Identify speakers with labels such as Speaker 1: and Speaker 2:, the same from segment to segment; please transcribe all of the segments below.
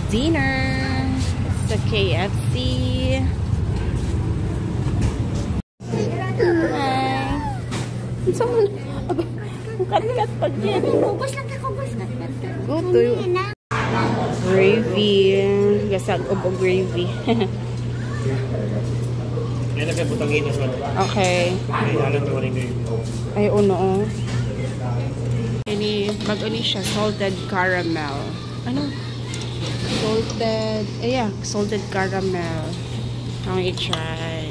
Speaker 1: Dinner sa KFC. Hi. So, kat-kat pag yan.
Speaker 2: Kubos lang ka, kubos.
Speaker 1: Guto yun. Gravy. Gasag o gravy.
Speaker 3: Yan na butangin na siya.
Speaker 1: Okay.
Speaker 3: Ay, alam ko rin gravy.
Speaker 1: Ay, uno. Ini, mag-ani siya. Salted caramel. Ano? Salted, yeah, salted caramel. I'll try.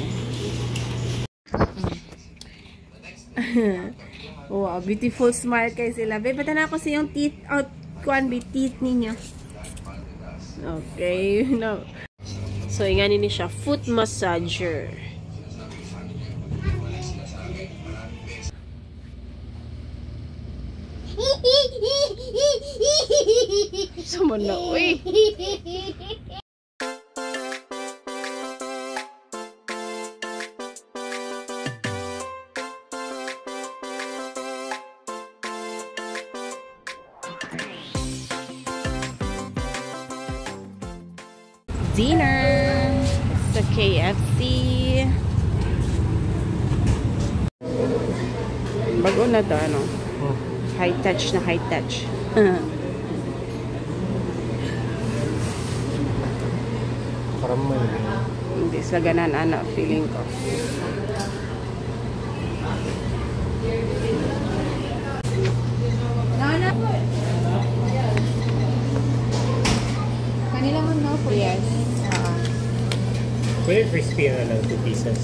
Speaker 1: Wow, beautiful smile kay sila. Babe, bata na ako sa yung teeth out. Kuan be teeth ninyo. Okay, no. So, ingani ni siya, foot massager. Sama na, uy. Dinner sa KFC. Bago na to, ano? High touch na high touch.
Speaker 3: Karamay.
Speaker 1: Hindi sa ganan anak feeling ko.
Speaker 2: Nana. Kanila mo no for
Speaker 1: Yes.
Speaker 3: Pwede crispy na lang 2 pieces.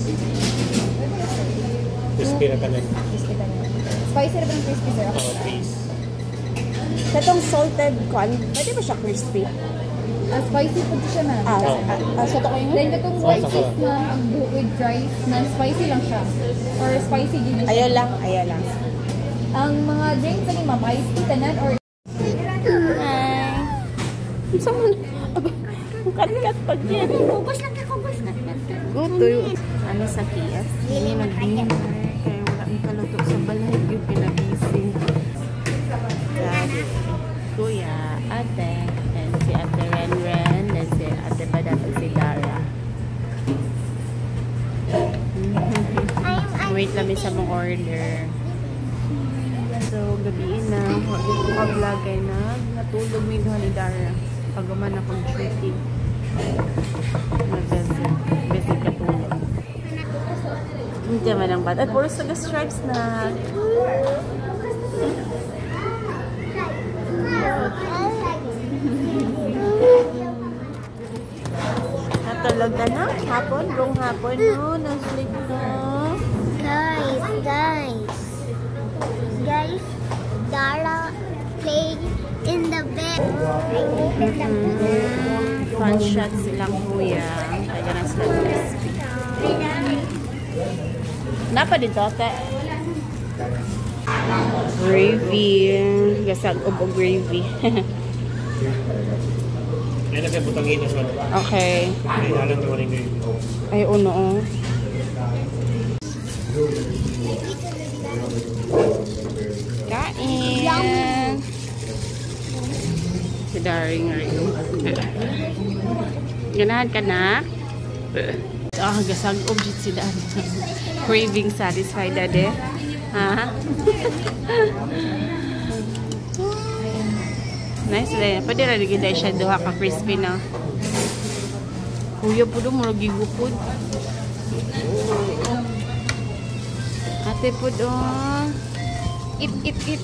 Speaker 3: Crispy na ka lang.
Speaker 2: Spicy na ba ng crispy, sir?
Speaker 3: Oh, please.
Speaker 1: Sa itong salted corn, pwede ba siya crispy?
Speaker 2: Spicy po siya na.
Speaker 1: So ito ko yung...
Speaker 2: Then itong white cheese na with rice na spicy lang siya. Or spicy din siya.
Speaker 1: Ayaw lang, ayaw lang.
Speaker 2: Ang mga drinks ni ma'am, iced tea tanan or...
Speaker 1: Hi. Sama na. Kat-kat pag yan.
Speaker 2: Kubos lang ka, kubos.
Speaker 1: Guto yun. Ano sa KFC? Hindi nag-dinner. Kaya wala ang kaluto sa balay. Yung pinagising. Daddy, Kuya, Ate, and si Ate Renren, and si Ate Badat, and si Dara. Wait lang sa mga order. So, gabiin na. Huwag ko ka-vlog ay natulog may doon ni Dara. Pagaman akong duty. Basic katulog. Hindi man ang bata. At puro sa stripes na. Natulog ka na? Hapon? Buong hapon? No? Nasleep na.
Speaker 4: Guys, Dara played in the bed.
Speaker 1: Fun shot silang kuya. Kaya na sila crispy. Napa dito, te? Gravy. Gasag o gravy.
Speaker 3: Yan na butangin na siya.
Speaker 1: Okay.
Speaker 3: Ay, alam ko rin gravy.
Speaker 1: Ay, uno. Kain. Si Daring rin. Ganahan ka na? Gasag object si Dad. Craving satisfied, Dade. Ha? Nice rin. Pwede rin gida siya duha ka crispy na. Kuya po doon, murag gigupod. Ate po doon. Eat.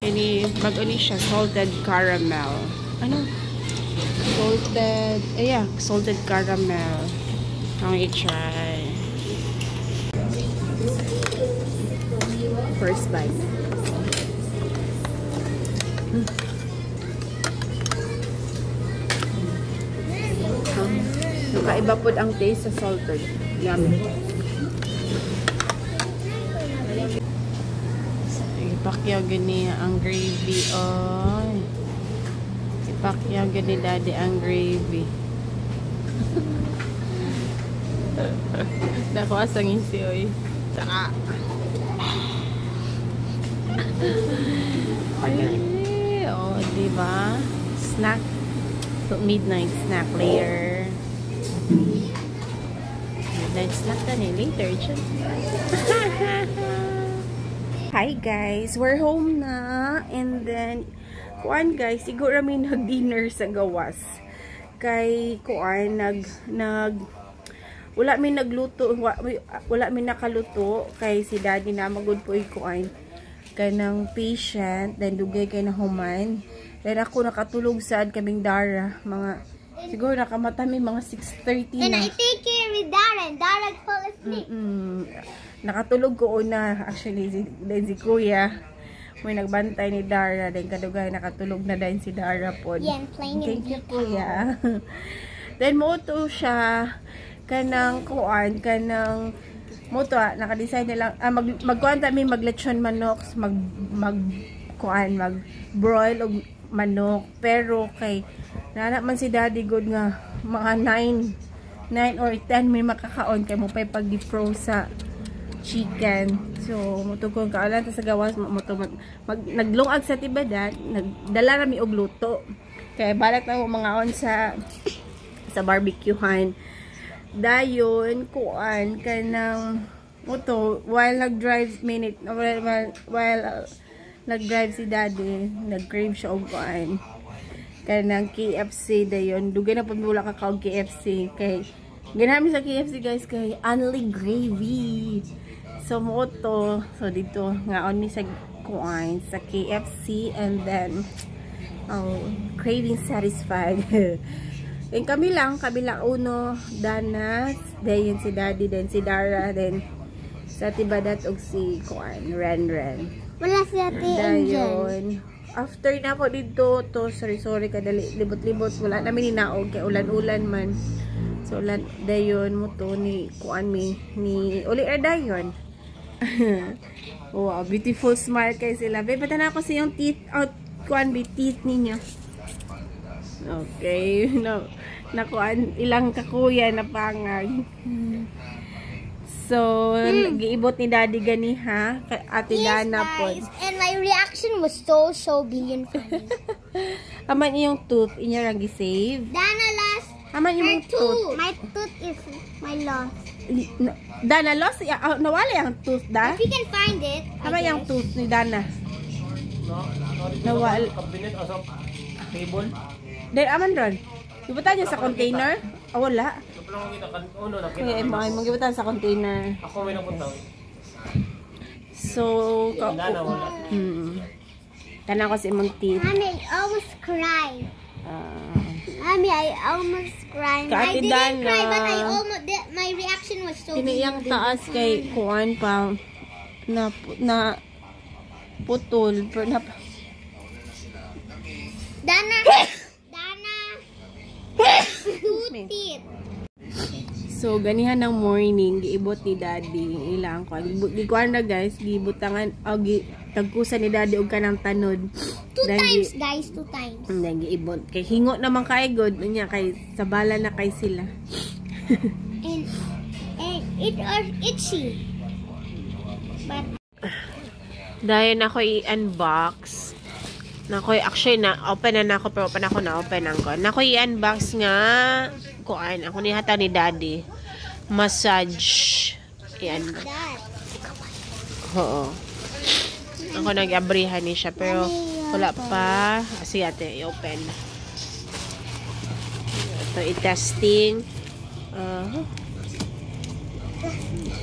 Speaker 1: Ini, mag-ani siya, salted caramel. Ano? Salted, yeah, salted caramel. I'll try. First bite. Nakaiba po ang taste sa salted. Yummy. Ipakyaw gani ang gravy. Oy. Ipakyaw gani Daddy ang gravy. Dako asang isi oy. Saka. Ay, diba? Snack. So, midnight snack later. Midnight snack na later. Hi guys, we're home na. And then, kuan guys, siguro may nag-dinner sa gawas. Kay kuan, wala may nagluto, wala may nakaluto. Kay si daddy na magud po kuan. Kanang patient, then dugay kay na human. Then ako nakatulog sad kaming Dara. Siguro nakamatami mga 6:30 na.
Speaker 4: And I take care with Dara and Dara fall asleep.
Speaker 1: Nakatulog ko una. Actually, si Kuya. May nagbantay ni Dara. Then kadugay nakatulog na din si Dara po.
Speaker 4: Yeah, I'm playing
Speaker 1: Thank you, Kuya. Then moto siya. Kanang kuan. Kanang moto naka-design na lang. Magkuhan kami maglechon manok. Mag-broil o manok. Pero kay nanak man si daddy good nga mga 9 or 10 may makakaon kay mo pay pag-defrost sa chicken. So mutugong kaalan ta sa gawas naglungag sa tibadat, nagdala rami og luto. Kay balak na mga on sa barbecuehan. Dayon kuan kanang moto while nag-drive nag-drive si daddy, nag-crave siya og kuan kanang KFC dayon. Dugay na pud wala ka kaog KFC kay ginamit sa KFC guys kay only gravy. So moto so dito ngaon mi sa kuan sa KFC and then craving satisfied. And kami lang uno Dana, dayon si daddy, then si Dara, then sa tibadat og si kuan Ren.
Speaker 4: Wala si Ate Angel.
Speaker 1: After na po dito to sorry kadali libot-libot wala namin ninaog kay ulan-ulan man. So dayon mo to ni kuan ni uli dayon. Wow, beautiful smile kay sila. Babe, bata na ako sa yung teeth out kuan be teeth ninyo. Okay, no. Nakuan ilang kakuya na pangag. So, giibot ni daddy gani ha. Ate Dana po.
Speaker 4: And my reaction was so billion funny.
Speaker 1: Aman yung tooth inya ra gi-save.
Speaker 4: Dana lost
Speaker 1: Aman yung tooth.
Speaker 4: My tooth is my loss.
Speaker 1: Dana lost nawala yung tooth da.
Speaker 4: If you can find it.
Speaker 1: Aman yung tooth ni Dana. Nawala.
Speaker 3: Cabinet o sa table.
Speaker 1: Then aman ron. Ibutan niya sa container? Wala. Okay, mag-ibutan sa container.
Speaker 3: Ako may napunta.
Speaker 1: So, Tanan ko si imong teeth.
Speaker 4: Mommy, I almost cried. Mommy, I almost cried. I
Speaker 1: Ate
Speaker 4: didn't
Speaker 1: Dana,
Speaker 4: cry, but my reaction was so
Speaker 1: kiniyang taas kay kuan pa na putol.
Speaker 4: Dana, two teeth.
Speaker 1: So, ganihan ng morning, giibot ni daddy. Ilang ko. Gikuan na guys, gibutangan, tagkusan ni daddy og kanang tanod.
Speaker 4: Two times, guys. 2 times.
Speaker 1: Then, giibot. Kay hingo naman kay God. Niya, kay sabala na kay sila.
Speaker 4: and it was itchy. But,
Speaker 1: dahil na ako i-unbox. Actually, open na ako, pero open ako. Nako i-unbox nga, kuan, ako ni hata ni daddy. Massage. I-unbox. Oo. Ako nag-abrihan ni siya, pero wala pa. Sige ate, i-open. Ito, i-testing.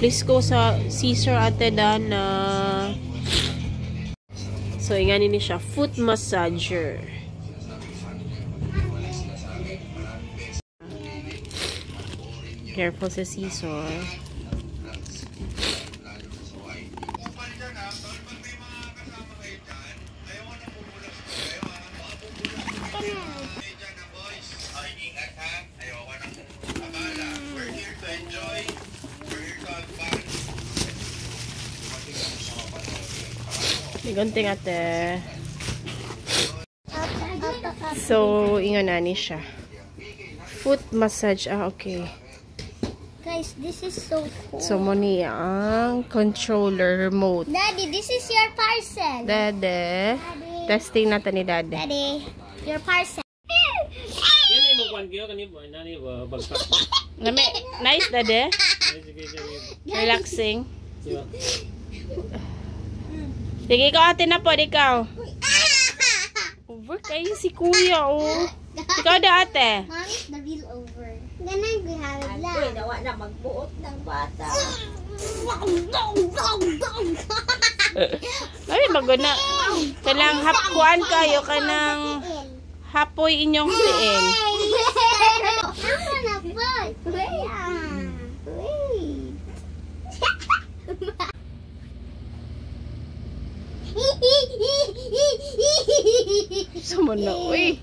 Speaker 1: Please go sa scissor ate Dana. So, ingani ni siya, foot massager. Careful sa scissor. Gunting ate. So, inganani siya. Foot massage. Okay.
Speaker 4: guys, this is so cool.
Speaker 1: So, muni ang controller remote.
Speaker 4: Daddy, this is your parcel.
Speaker 1: Dede.
Speaker 4: Daddy.
Speaker 1: Testing na to ni Daddy.
Speaker 4: Daddy, your parcel.
Speaker 3: Yan ay mo kwan kayo kanimo nani bagsak.
Speaker 1: Nice, Daddy. Relaxing. Sige, ikaw ate na po, ikaw. Over kayo si kuya, oh. Ikaw da ate.
Speaker 4: Mommy's the wheel over. Ganun we have it lang.
Speaker 5: Uy, nawa na magbuot ng bata.
Speaker 1: Ay, maguna. Kailang hapkuan kayo kanang hapoy inyong tiin.
Speaker 4: Ako na po. Wait.
Speaker 1: Sumunod, uy.